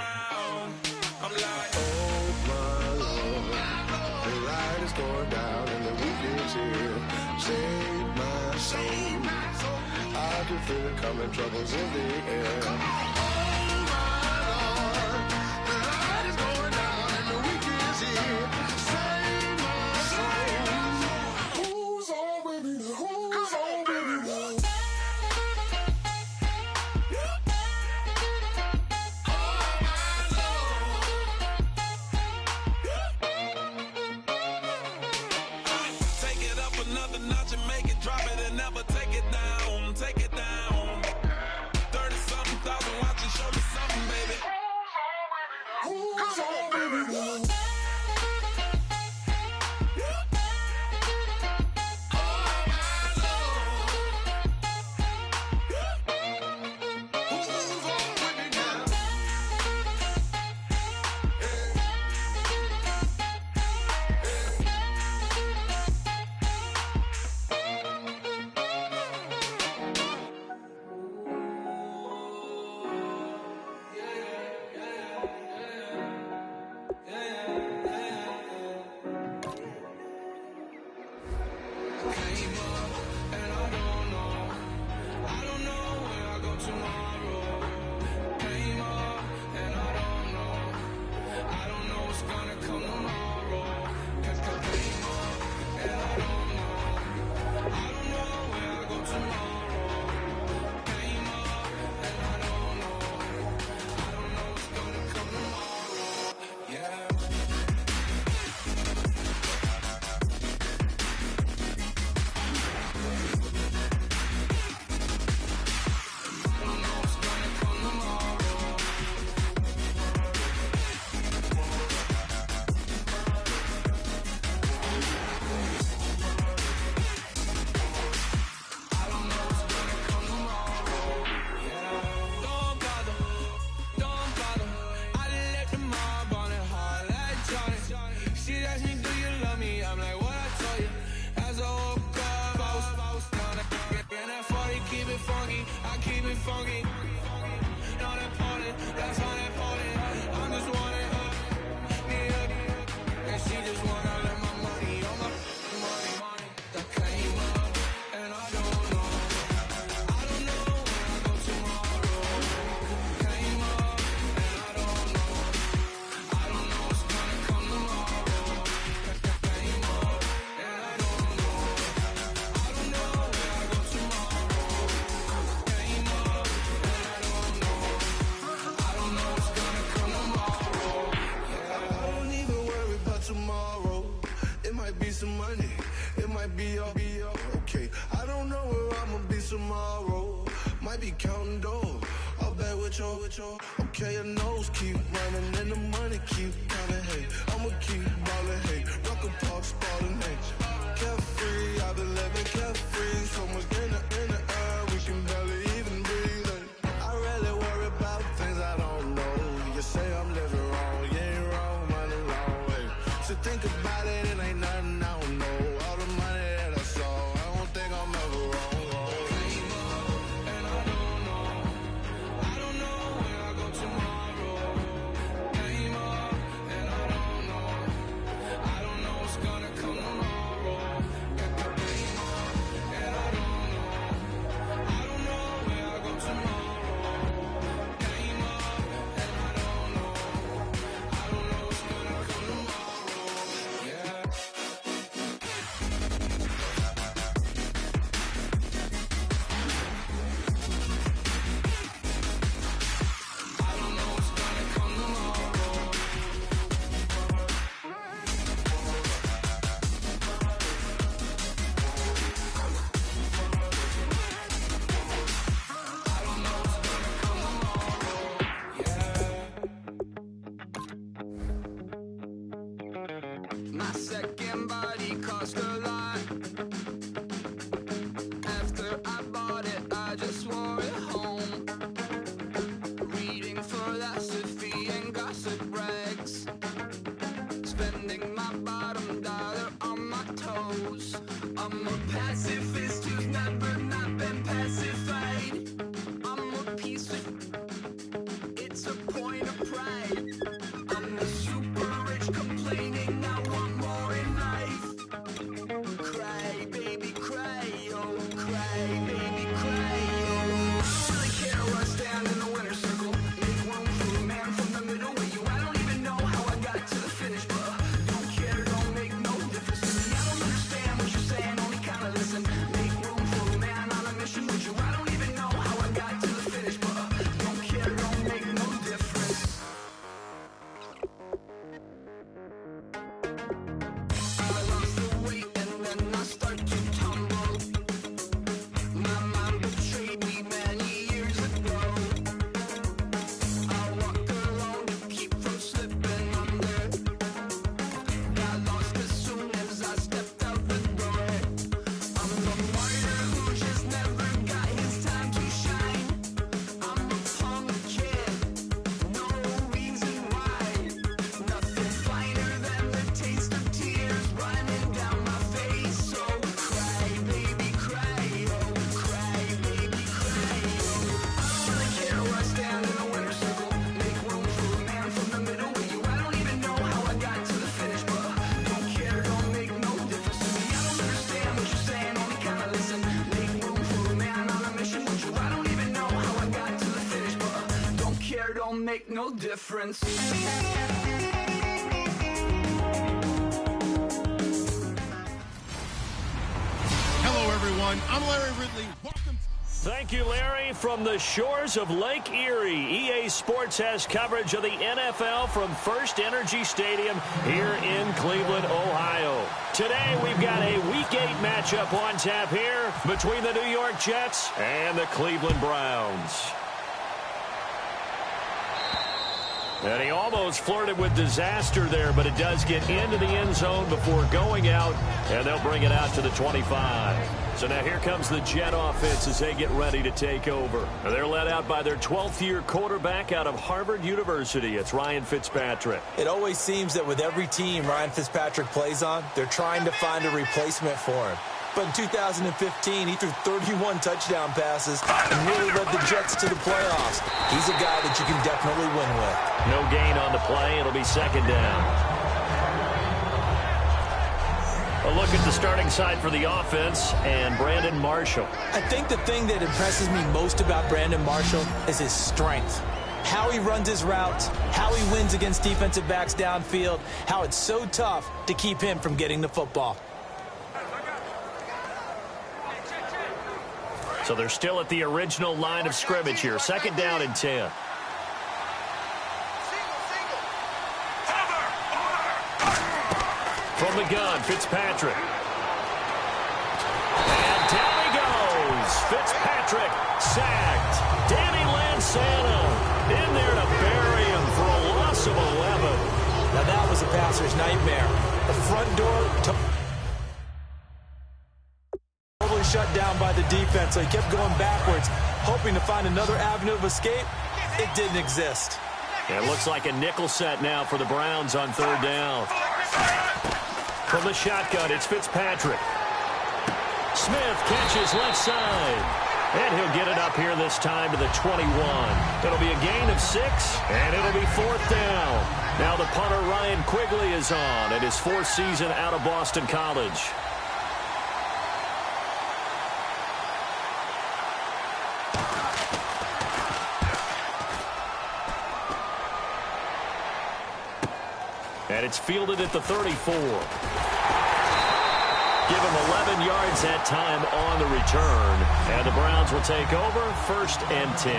down. I'm like, oh my Lord, the light is going down and the weekend's here. Save my soul. I can feel it coming, troubles in the air. Oh my Lord, the light is going down and the weekend's here. Save my soul. Who's on with me now? Who's on with me now? Another notch and make it, drop it and never take it down, take it down. 30-something thousand watching, show me something, baby. Who's on, baby, now? I keep it funky. Not important, that's unimportant. I'm just wanting her, need her, and she just wanna let my money on my money. That came up, and I don't know where I go tomorrow. Came up, and I don't know what's gonna come tomorrow. Came up, and I don't know where I go tomorrow. Tomorrow, it might be some money, it might be all okay. I don't know where I'ma be tomorrow. Might be counting dough, I'll bet with your. Okay, your nose keep running and the money keep coming. Hey, I'ma keep ballin'. Hey, rock a park, spallin'. Hey, carefree, I've been living carefree. So much in the air, we can barely even breathe. And I really worry about things I don't know. You say I'm living wrong, you ain't wrong, man, alone. So think about it, it ain't nothing I don't know. All the money that I saw, I don't think I'm ever wrong. Came up, and I don't know where I go tomorrow. Came up, and I don't know what's gonna come tomorrow. Came up, and I don't know where I go tomorrow. Came up, and I don't know what's gonna come tomorrow. My second body cost a lot. After I bought it, I just wore it home. Reading philosophy and gossip rags. Spending my bottom dollar on my toes. I'm a pacifist who's never not been pacified. I'm a piece of... It's a point of pride. don't make no difference. Hello, everyone. I'm Larry Ridley. Welcome. Thank you, Larry. From the shores of Lake Erie, EA Sports has coverage of the NFL from First Energy Stadium here in Cleveland, Ohio. Today, we've got a Week 8 matchup on tap here between the New York Jets and the Cleveland Browns. And he almost flirted with disaster there, but it does get into the end zone before going out, and they'll bring it out to the 25. So now here comes the Jet offense as they get ready to take over. They're led out by their 12th-year quarterback out of Harvard University. It's Ryan Fitzpatrick. It always seems that with every team Ryan Fitzpatrick plays on, they're trying to find a replacement for him. But in 2015, he threw 31 touchdown passes and really led the Jets to the playoffs. He's a guy that you can definitely win with. No gain on the play. It'll be second down. A look at the starting side for the offense and Brandon Marshall. I think the thing that impresses me most about Brandon Marshall is his strength. How he runs his routes, how he wins against defensive backs downfield, how it's so tough to keep him from getting the football. So they're still at the original line of scrimmage here. Second down and 10. From the gun, Fitzpatrick. And down he goes. Fitzpatrick sacked. Danny Lansana in there to bury him for a loss of 11. Now that was a passer's nightmare. The front door totally shut down by the defense, so he kept going backwards, hoping to find another avenue of escape. It didn't exist. It looks like a nickel set now for the Browns on third down. From the shotgun, it's Fitzpatrick. Smith catches left side. And he'll get it up here this time to the 21. It'll be a gain of 6, and it'll be fourth down. Now the punter, Ryan Quigley, is on in his 4th season out of Boston College. And it's fielded at the 34. Give him 11 yards that time on the return. And the Browns will take over, 1st and 10.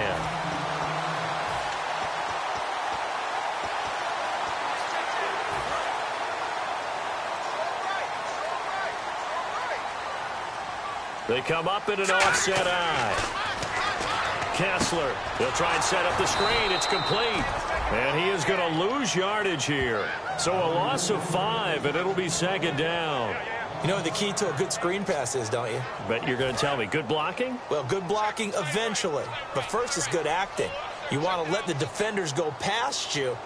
They come up in an offset eye. Kessler, they'll try and set up the screen. It's complete. And he is going to lose yardage here. So a loss of 5, and it'll be second down. You know what the key to a good screen pass is, don't you? Bet you're going to tell me. Good blocking? Well, good blocking eventually. But first is good acting. You want to let the defenders go past you,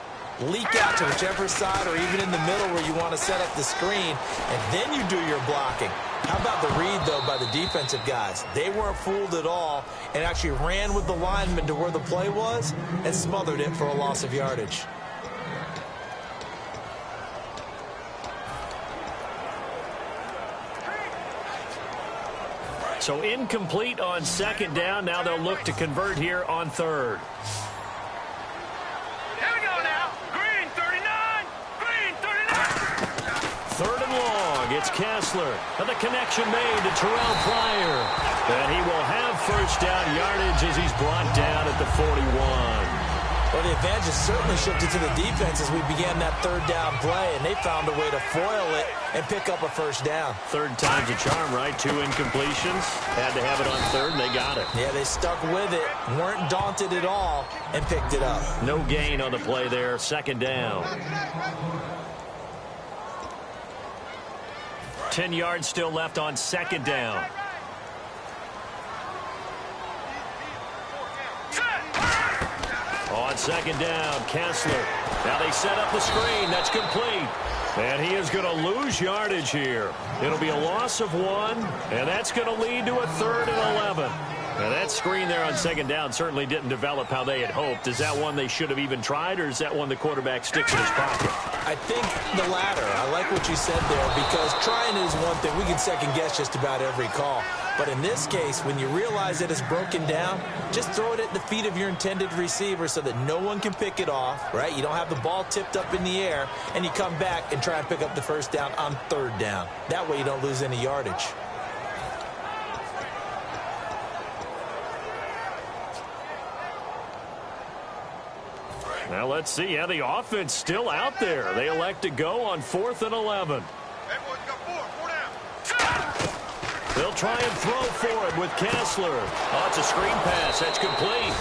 leak out to whichever side or even in the middle where you want to set up the screen, and then you do your blocking. How about the read, though, by the defensive guys? They weren't fooled at all and actually ran with the lineman to where the play was and smothered it for a loss of yardage. So incomplete on second down. Now they'll look to convert here on third. Here we go now. Green 39. Green 39. Third and long. It's Kessler. And the connection made to Terrell Pryor. And he will have first down yardage as he's brought down at the 41. Well, the advantage has certainly shifted to the defense as we began that third down play, and they found a way to foil it and pick up a first down. Third time's a charm, right? 2 incompletions. Had to have it on third, and they got it. Yeah, they stuck with it, weren't daunted at all, and picked it up. No gain on the play there. Second down. 10 yards still left on second down. On second down, Kessler. Now they set up the screen. That's complete. And he is going to lose yardage here. It'll be a loss of 1, and that's going to lead to a 3rd and 11. Now that screen there on second down certainly didn't develop how they had hoped. Is that one they should have even tried, or is that one the quarterback sticks in his pocket? I think the latter. I like what you said there, because trying is one thing. We can second-guess just about every call. But in this case, when you realize that it's broken down, just throw it at the feet of your intended receiver so that no one can pick it off, right? You don't have the ball tipped up in the air, and you come back and try and pick up the first down on third down. That way you don't lose any yardage. Now let's see. Yeah, the offense still out there. They elect to go on 4th and 11. They'll try and throw for it with Kessler. Oh, it's a screen pass. That's complete.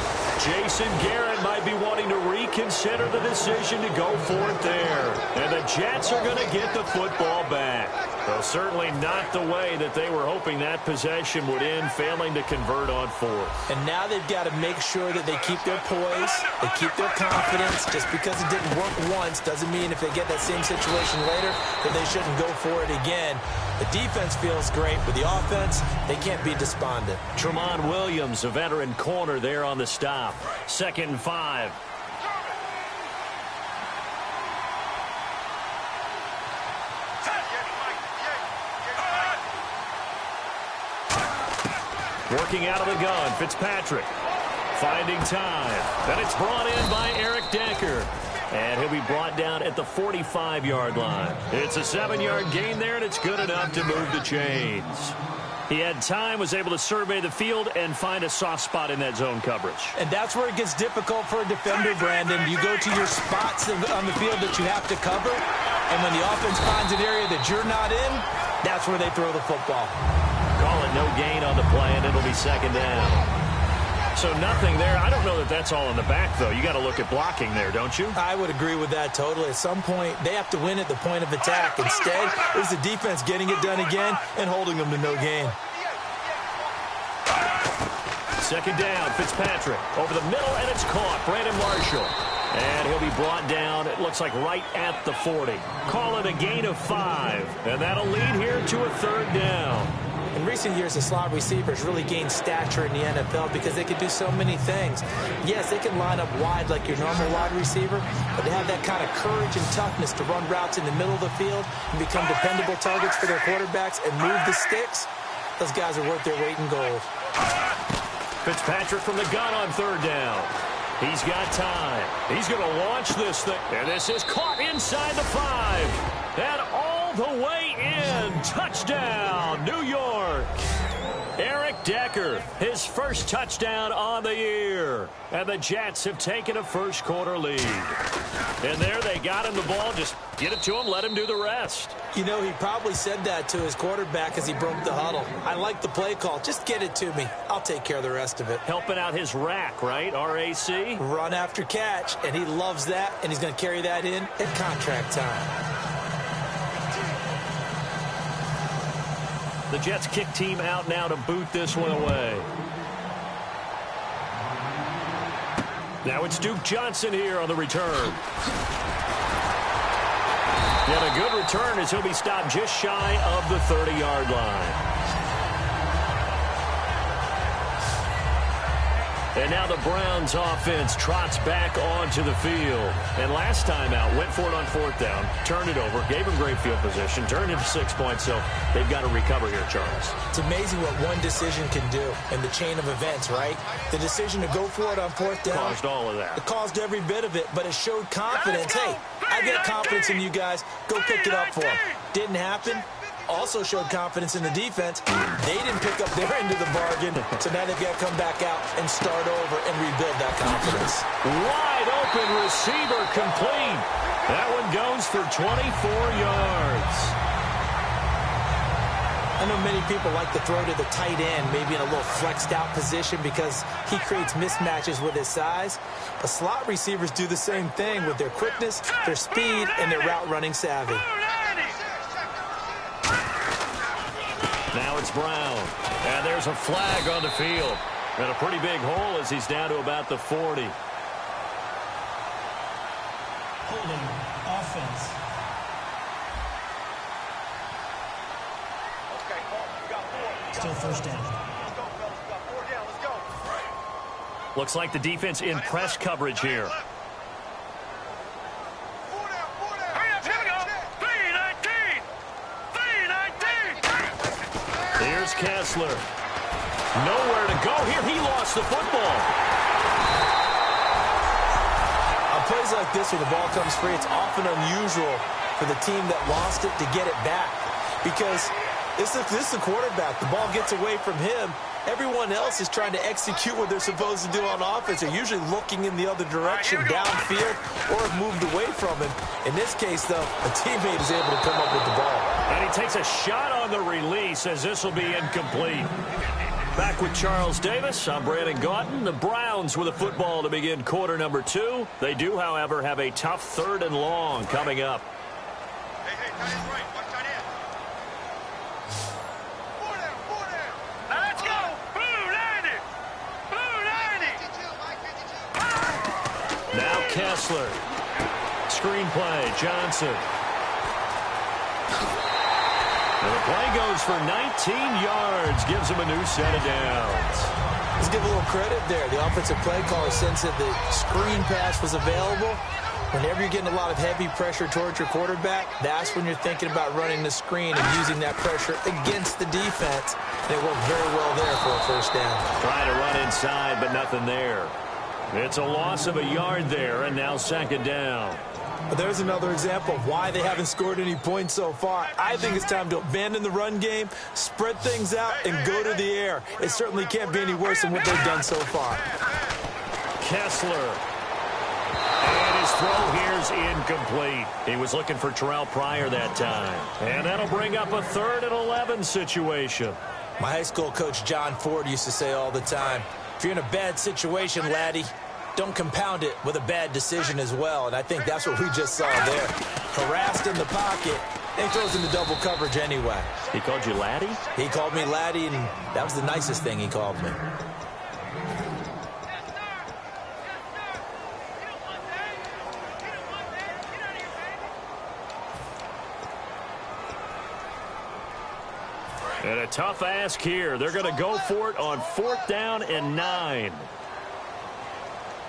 Jason Garrett might be wanting to reconsider the decision to go for it there. And the Jets are going to get the football back. Well, certainly not the way that they were hoping that possession would end, failing to convert on 4th. And now they've got to make sure that they keep their poise, they keep their confidence. Just because it didn't work once doesn't mean if they get that same situation later that they shouldn't go for it again. The defense feels great. With the offense, they can't be despondent. Tramon Williams, a veteran corner there on the stop. 2nd and 5. Working out of the gun, Fitzpatrick. Finding time. Then it's brought in by Eric Decker. And he'll be brought down at the 45-yard line. It's a 7-yard gain there, and it's good enough to move the chains. He had time, was able to survey the field and find a soft spot in that zone coverage. And that's where it gets difficult for a defender, Brandon. You go to your spots on the field that you have to cover, and when the offense finds an area that you're not in, that's where they throw the football. Call it no gain on the play, and it'll be 2nd down. So nothing there. I don't know that that's all in the back, though. You got to look at blocking there, don't you? I would agree with that totally. At some point, they have to win at the point of attack. Instead, it was the defense getting it done again and holding them to no gain. 2nd down, Fitzpatrick. Over the middle, and it's caught. Brandon Marshall. And he'll be brought down, it looks like right at the 40. Call it a gain of 5. And that'll lead here to a 3rd down. In recent years, the slot receivers really gained stature in the NFL because they can do so many things. Yes, they can line up wide like your normal wide receiver, but they have that kind of courage and toughness to run routes in the middle of the field and become dependable targets for their quarterbacks and move the sticks. Those guys are worth their weight in gold. Fitzpatrick from the gun on 3rd down. He's got time. He's going to launch this thing. And this is caught inside the 5. And all the way in. Touchdown, New York. Eric Decker, his first touchdown on the year. And the Jets have taken a first-quarter lead. And there they got him the ball. Just get it to him, let him do the rest. You know, he probably said that to his quarterback as he broke the huddle. I like the play call. Just get it to me. I'll take care of the rest of it. Helping out his rack, right? RAC? Run after catch, and he loves that, and he's going to carry that in at contract time. The Jets kick team out now to boot this one away. Now it's Duke Johnson here on the return. And a good return as he'll be stopped just shy of the 30-yard line. And now the Browns offense trots back onto the field. And last time out, went for it on 4th down, turned it over, gave him great field position, turned it to 6 points, so they've got to recover here, Charles. It's amazing what one decision can do in the chain of events, right? The decision to go for it on 4th down. Caused all of that. It caused every bit of it, but it showed confidence. Hey, I got confidence in you guys. Go pick it up for them. Didn't happen. Also showed confidence in the defense. They didn't pick up their end of the bargain, so now they've got to come back out and start over and rebuild that confidence. Wide open receiver complete. That one goes for 24 yards. I know many people like to throw to the tight end, maybe in a little flexed out position because he creates mismatches with his size. But slot receivers do the same thing with their quickness, their speed, and their route running savvy. Now it's Brown. And there's a flag on the field. And a pretty big hole as he's down to about the 40. Holding offense. Okay, Mark, you got 4. Still first down. Let's go, fellas. We got 4 down. Let's go. Looks like the defense in press coverage here. Here's Kessler. Nowhere to go here. He lost the football. On plays like this where the ball comes free, it's often unusual for the team that lost it to get it back. Because this is the quarterback. The ball gets away from him. Everyone else is trying to execute what they're supposed to do on offense. They're usually looking in the other direction, downfield, or have moved away from him. In this case, though, a teammate is able to come up with the ball. And he takes a shot on the release as this will be incomplete. Back with Charles Davis, I'm Brandon Gaudin. The Browns with a football to begin quarter number 2. They do, however, have a tough 3rd and long coming up. Hey, tight end right. Watch tight end. Four down. Let's go. Blue 90. Blue 90. Now Kessler. Screenplay, Johnson. And the play goes for 19 yards, gives him a new set of downs. Let's give a little credit there. The offensive play caller sensed that the screen pass was available. Whenever you're getting a lot of heavy pressure towards your quarterback, that's when you're thinking about running the screen and using that pressure against the defense. And it worked very well there for a first down. Trying to run inside, but nothing there. It's a loss of a yard there, and now 2nd down. But there's another example of why they haven't scored any points so far. I think it's time to abandon the run game, spread things out, and go to the air. It certainly can't be any worse than what they've done so far. Kessler. And his throw here's incomplete. He was looking for Terrell Pryor that time. And that'll bring up a 3rd and 11 situation. My high school coach, John Ford, used to say all the time, if you're in a bad situation, laddie, don't compound it with a bad decision as well. And I think that's what we just saw there. Harassed in the pocket, and he throws into double coverage anyway. He called you laddie? He called me laddie, and that was the nicest thing he called me. And a tough ask here. They're going to go for it on 4th down and 9.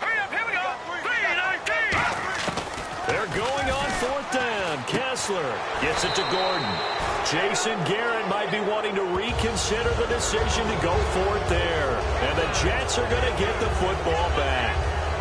Here we go. 3-19. They're going on 4th down. Kessler gets it to Gordon. Jason Garrett might be wanting to reconsider the decision to go for it there. And the Jets are going to get the football back.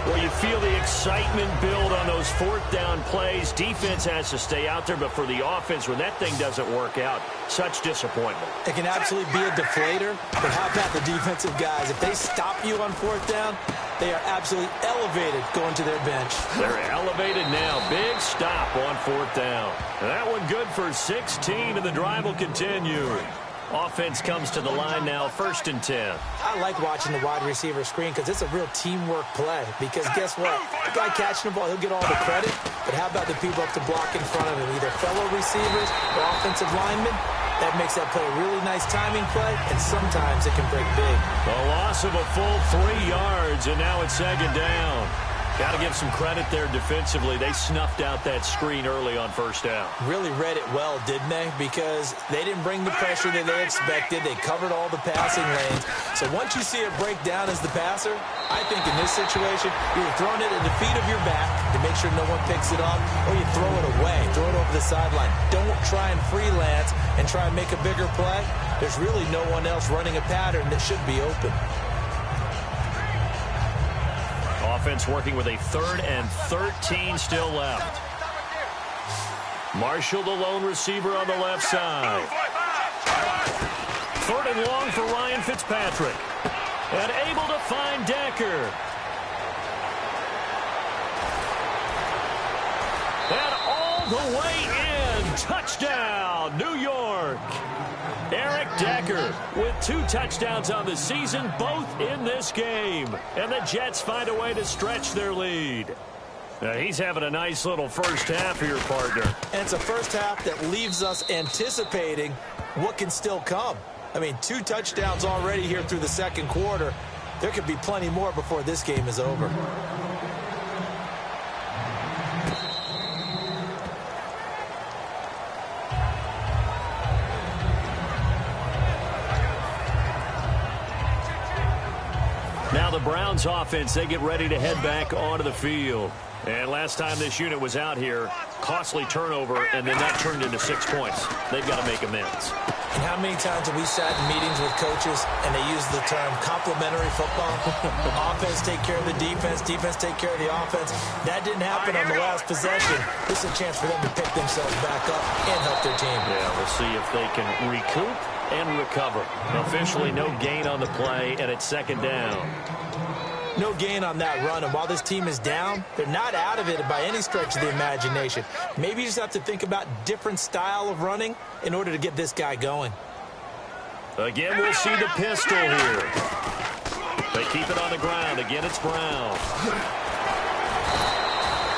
Well, you feel the excitement build on those 4th down plays. Defense has to stay out there, but for the offense, when that thing doesn't work out, such disappointment. It can absolutely be a deflator, but how about the defensive guys? If they stop you on 4th down, they are absolutely elevated going to their bench. They're elevated now. Big stop on 4th down. And that one good for 16, and the drive will continue. Offense comes to the line now, 1st and 10. I like watching the wide receiver screen because it's a real teamwork play. Because guess what? The guy catching the ball, he'll get all the credit. But how about the people up to block in front of him, either fellow receivers or offensive linemen? That makes that play a really nice timing play, and sometimes it can break big. A loss of a full 3 yards, and now it's 2nd down. Got to give some credit there defensively. They snuffed out that screen early on 1st down. Really read it well, didn't they? Because they didn't bring the pressure that they expected. They covered all the passing lanes. So once you see it break down as the passer, I think in this situation, you're throwing it at the feet of your back to make sure no one picks it off, or you throw it away, throw it over the sideline. Don't try and freelance and try and make a bigger play. There's really no one else running a pattern that should be open. Offense working with a 3rd and 13 still left. Marshall, the lone receiver on the left side. 3rd and long for Ryan Fitzpatrick. And able to find Decker. And all the way in. Touchdown, New York. Eric Decker with 2 touchdowns on the season, both in this game. And the Jets find a way to stretch their lead. Now, he's having a nice little first half here, partner. And it's a first half that leaves us anticipating what can still come. I mean, 2 touchdowns already here through the 2nd quarter. There could be plenty more before this game is over. Now Now the Browns offense, they get ready to head back onto the field. And last time this unit was out here, costly turnover, and then that turned into 6 points. They've got to make amends. And how many times have we sat in meetings with coaches and they use the term complementary football? Offense take care of the defense, defense take care of the offense. That didn't happen on the last possession. This is a chance for them to pick themselves back up and help their team. Yeah, we'll see if they can recoup and recover. Officially no gain on the play, and it's second down. No gain on that run, and while this team is down, they're not out of it by any stretch of the imagination. Maybe you just have to think about different style of running in order to get this guy going. Again, we'll see the pistol here. They keep it on the ground. Again, it's Brown.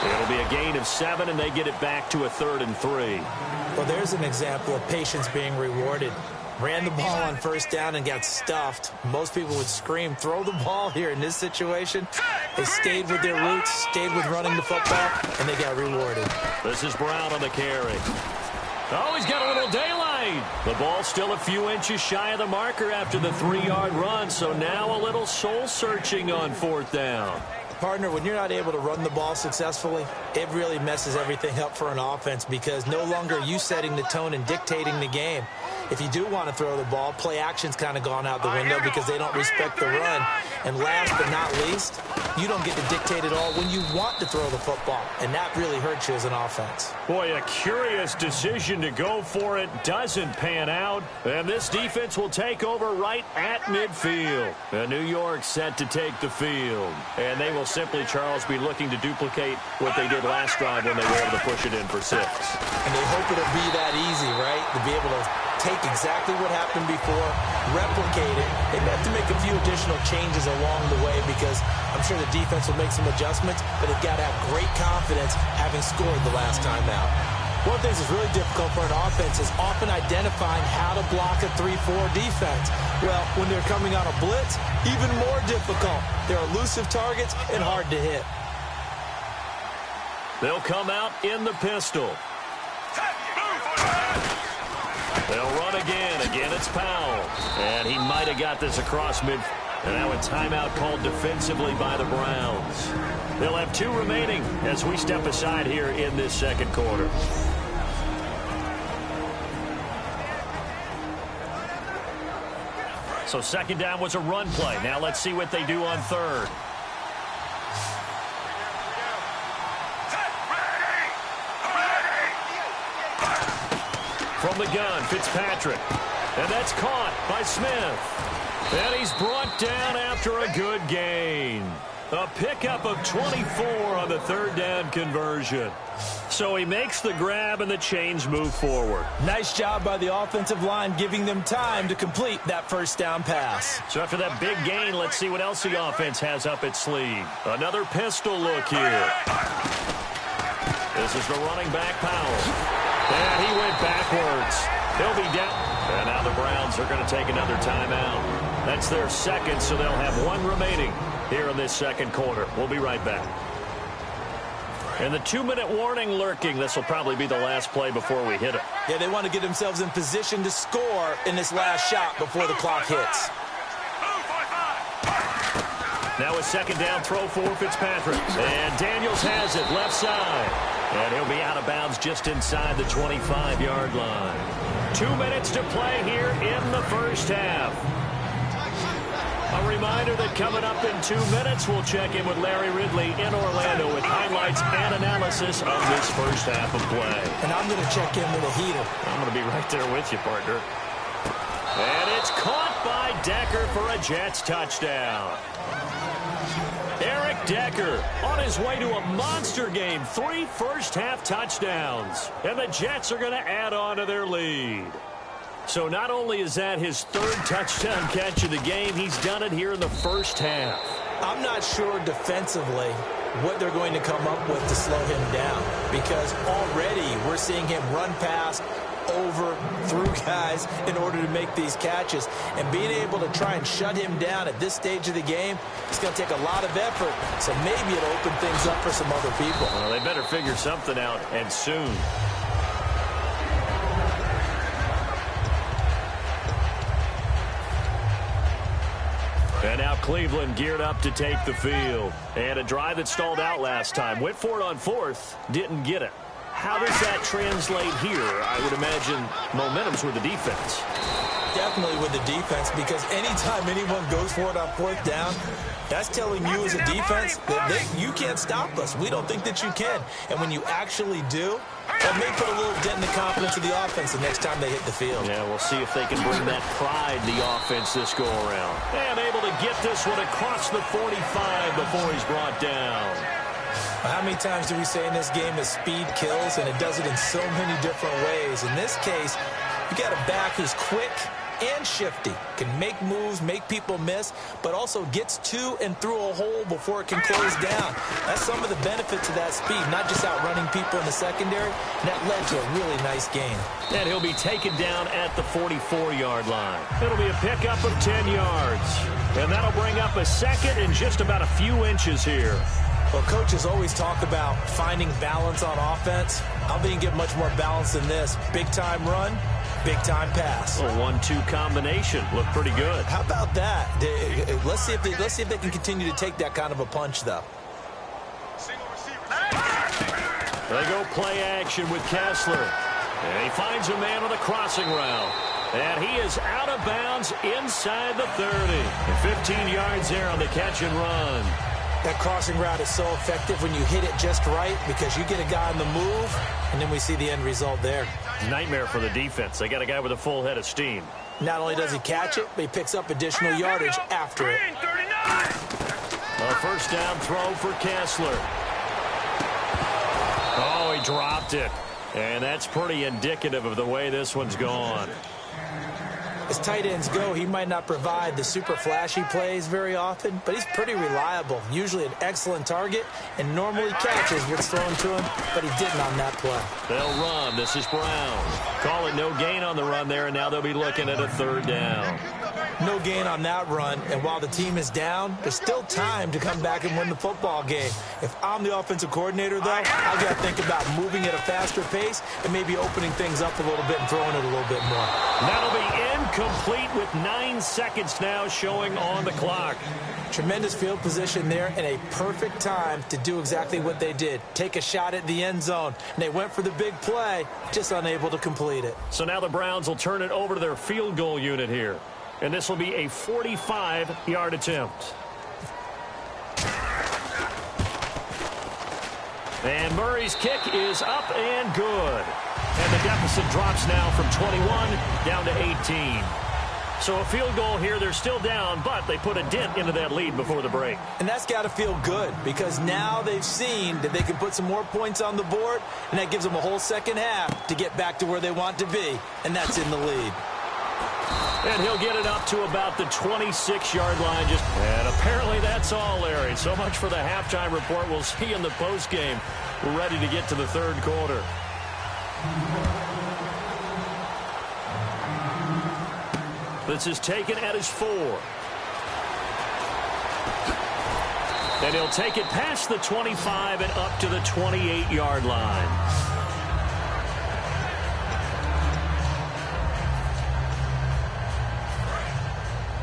It'll be a gain of 7, and they get it back to a 3rd and 3. Well, there's an example of patience being rewarded. Ran the ball on first down and got stuffed. Most people would scream, throw the ball here in this situation. They stayed with their roots, stayed with running the football, and they got rewarded. This is Brown on the carry. Oh, he's got a little daylight. The ball's still a few inches shy of the marker after the 3-yard run, so now a little soul-searching on 4th down. Partner, when you're not able to run the ball successfully, it really messes everything up for an offense because no longer are you setting the tone and dictating the game. If you do want to throw the ball, play action's kind of gone out the window because they don't respect the run. And last but not least, you don't get to dictate it all when you want to throw the football. And that really hurts you as an offense. Boy, a curious decision to go for it doesn't pan out. And this defense will take over right at midfield. And New York set to take the field. And they will simply, Charles, be looking to duplicate what they did last drive when they were able to push it in for 6. And they hope it'll be that easy, right? To be able to take exactly what happened before, replicate it. They have to make a few additional changes along the way because I'm sure the defense will make some adjustments, but they've got to have great confidence having scored the last time out. One of the things that's really difficult for an offense is often identifying how to block a 3-4 defense. Well, when they're coming on a blitz, even more difficult. They're elusive targets and hard to hit. They'll come out in the pistol. They'll run again. Again, it's Powell. And he might have got this across mid. And now a timeout called defensively by the Browns. They'll have 2 remaining as we step aside here in this second quarter. So second down was a run play. Now let's see what they do on 3rd. From the gun, Fitzpatrick. And that's caught by Smith. And he's brought down after a good gain. A pickup of 24 on the 3rd down conversion. So he makes the grab and the chains move forward. Nice job by the offensive line giving them time to complete that first down pass. So after that big gain, let's see what else the offense has up its sleeve. Another pistol look here. This is the running back, Powell. And he went backwards. He'll be down. And now the Browns are going to take another timeout. That's their second, so they'll have 1 remaining here in this second quarter. We'll be right back. And the 2-minute warning lurking. This will probably be the last play before we hit it. Yeah, they want to get themselves in position to score in this last shot before the clock hits. Now a second down throw for Fitzpatrick. And Daniels has it left side. And he'll be out of bounds just inside the 25-yard line. 2 minutes to play here in the first half. A reminder that coming up in 2 minutes, we'll check in with Larry Ridley in Orlando with highlights and analysis of this first half of play. And I'm going to check in with a heater. I'm going to be right there with you, partner. And it's caught by Decker for a Jets touchdown. Eric Decker on his way to a monster game. 3 first-half touchdowns. And the Jets are going to add on to their lead. So not only is that his 3rd touchdown catch of the game, he's done it here in the first half. I'm not sure defensively what they're going to come up with to slow him down because already we're seeing him run past, over, through guys in order to make these catches. And being able to try and shut him down at this stage of the game, it's going to take a lot of effort. So maybe it'll open things up for some other people. Well, they better figure something out, and soon. And now Cleveland geared up to take the field. And a drive that stalled out last time. Went for it on fourth, didn't get it. How does that translate here? I would imagine momentum's with the defense. Definitely with the defense, because anytime anyone goes for it on fourth down, that's telling you as a defense that you can't stop us. We don't think that you can. And when you actually do, that may put a little dent in the confidence of the offense the next time they hit the field. Yeah, we'll see if they can bring that pride in the offense this go-around. And able to get this one across the 45 before he's brought down. How many times do we say in this game that speed kills, and it does it in so many different ways? In this case, you got a back who's quick and shifty, can make moves, make people miss, but also gets to and through a hole before it can close down. That's some of the benefits of that speed, not just outrunning people in the secondary. And that led to a really nice gain. And he'll be taken down at the 44-yard line. It'll be a pickup of 10 yards. And that'll bring up a second and just about a few inches here. Well, coaches always talk about finding balance on offense. I don't think you can get much more balance than this. Big-time run, big-time pass. A 1-2 combination. Looked pretty good. How about that? Let's see if they can continue to take that kind of a punch, though. They go play action with Kessler. And he finds a man on the crossing route. And he is out of bounds inside the 30. And 15 yards there on the catch and run. That crossing route is so effective when you hit it just right, because you get a guy on the move, and then we see the end result there. Nightmare for the defense. They got a guy with a full head of steam. Not only does he catch it, but he picks up additional yardage after it. A first down throw for Kessler. Oh, he dropped it. And that's pretty indicative of the way this one's gone. As tight ends go, he might not provide the super flashy plays very often, but he's pretty reliable. Usually an excellent target, and normally catches what's thrown to him, but he didn't on that play. They'll run. This is Brown. Call it no gain on the run there, and now they'll be looking at a third down. No gain on that run, and while the team is down, there's still time to come back and win the football game. If I'm the offensive coordinator, though, I've got to think about moving at a faster pace and maybe opening things up a little bit and throwing it a little bit more. That'll be incomplete with 9 seconds now showing on the clock. Tremendous field position there and a perfect time to do exactly what they did. Take a shot at the end zone. And they went for the big play, just unable to complete it. So now the Browns will turn it over to their field goal unit here. And this will be a 45-yard attempt. And Murray's kick is up and good. And the deficit drops now from 21 down to 18. So a field goal here, they're still down, but they put a dent into that lead before the break. And that's got to feel good, because now they've seen that they can put some more points on the board, and that gives them a whole second half to get back to where they want to be, and that's in the lead. And he'll get it up to about the 26-yard line. And apparently that's all, Larry. So much for the halftime report. We'll see in the postgame. We're ready to get to the third quarter. This is taken at his 4. And he'll take it past the 25 and up to the 28-yard line.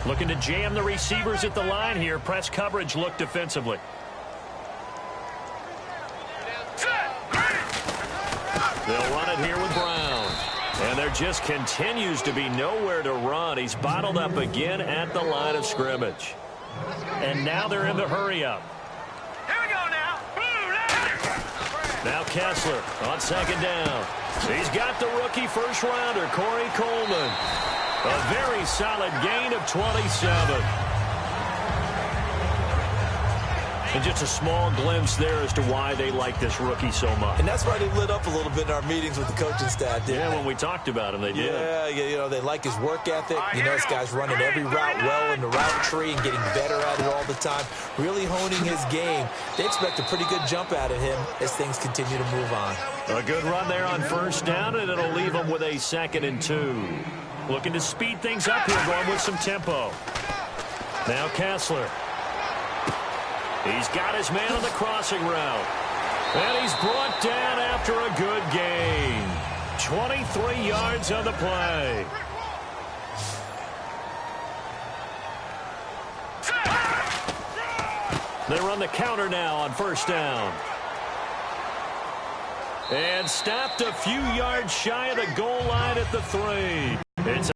Looking to jam the receivers at the line here. Press coverage look defensively. They'll run it here with Brown. And there just continues to be nowhere to run. He's bottled up again at the line of scrimmage. And now they're in the hurry-up. Here we go now. Now Kessler on second down. He's got the rookie first-rounder, Corey Coleman. A very solid gain of 27. And just a small glimpse there as to why they like this rookie so much. And that's why they lit up a little bit in our meetings with the coaching staff, didn't they? When we talked about him, they did. Yeah, you know, they like his work ethic. You know, this guy's running every route well in the route tree and getting better at it all the time, really honing his game. They expect a pretty good jump out of him as things continue to move on. A good run there on first down, and it'll leave them with a 2nd and 2. Looking to speed things up here, going with some tempo. Now Kessler. He's got his man on the crossing route. And he's brought down after a good gain. 23 yards on the play. They run the counter now on first down. And stopped a few yards shy of the goal line at the 3. It's